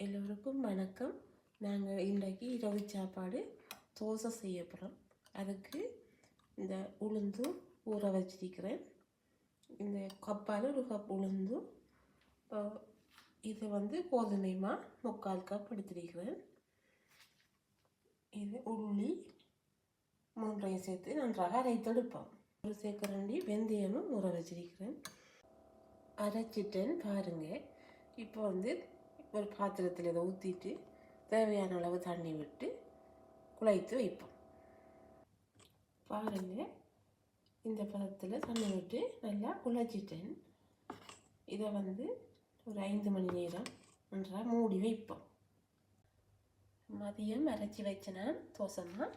எல்லோருக்கும் வணக்கம். நாங்கள் இன்றைக்கு இரவு சாப்பாடு தோசை செய்ய போகிறோம். அதுக்கு இந்த உளுந்து ஊற வச்சிருக்கிறேன். இந்த கப்பால் ஒரு கப் உளுந்து, இதை கோதுமைமா 3/4 கப் எடுத்திருக்கிறேன். இது உள்ளி 3 சேர்த்து நன்றாக அரைத்தெடுப்போம். ஒரு சேக்கரண்டி வெந்தயமும் ஊற வச்சிருக்கிறேன். அரைச்சிட்டேன் பாருங்கள். இப்போ ஒரு பாத்திரத்தில் இதை ஊற்றிட்டு தேவையான அளவு தண்ணி விட்டு குழைத்து வைப்போம். பாருங்கள், இந்த பதத்தில் தண்ணி விட்டு நல்லா குழைச்சிட்டேன். இதை ஒரு 5 மணி நேரம் நன்றாக மூடி வைப்போம். மதியம் அரைச்சி வச்சனா தோசைமா.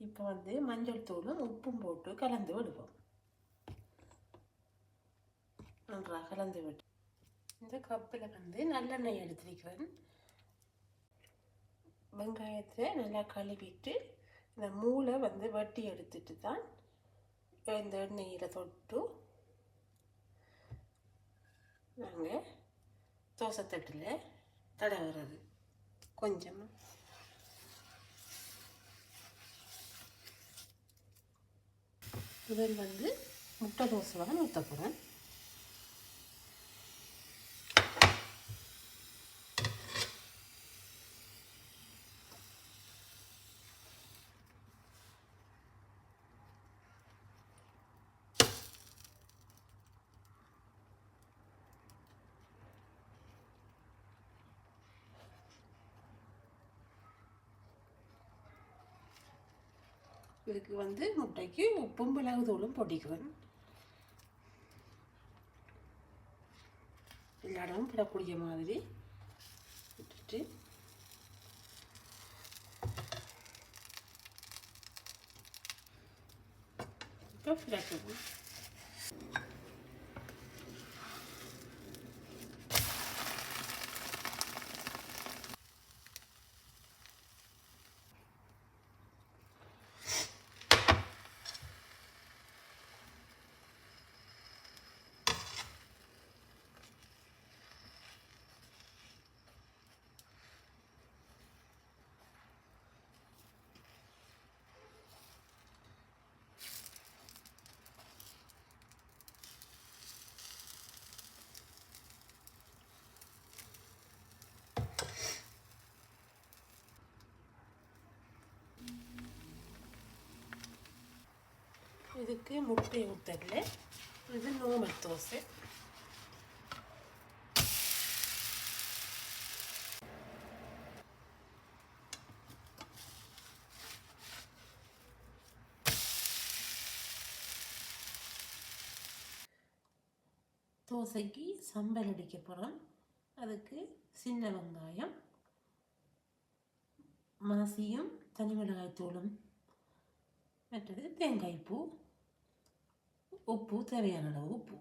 இப்போ மஞ்சள் தூளும் உப்பும் போட்டு கலந்து விடுவோம். நன்றாக கலந்து விட்டு இந்த கப்பில் நல்லெண்ணெய் எடுத்துருக்கிறேன். வெங்காயத்தை நல்லா கழுவிட்டு இந்த மூளை வட்டி எடுத்துட்டு தான் இந்த எண்ணெயில் தொட்டு நாங்கள் தோசை தட்டில் தடவுறது. கொஞ்சம் இதில் முட்டை தோசை தான் ஊற்ற போகிறேன். இதுக்கு முட்டைக்கு உப்பும் மிளகு தூளும் போட்டிக்குவேன். எல்லா இடமும் விடக்கூடிய மாதிரி விட்டுட்டு இப்போ ஃப்ரெஷ்ஷாக இதுக்கு முட்டை ஊற்றல. இது நார்மல் தோசை. தோசைக்கு சம்பல் அடிக்க போகிறோம். அதுக்கு சின்ன வெங்காயம், மாசியும் தனி மிளகாய் தூளும், மற்றது தேங்காய் பூ, உப்பு, தேவையான அளவு உப்பு.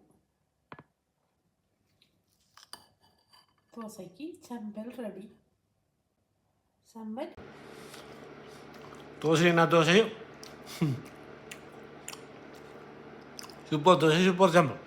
தோசைக்கு சம்பல் ரெடி. சம்பல் தோசை என்ன தோசை? சூப்பர் தோசை, சூப்பர் சம்பல்.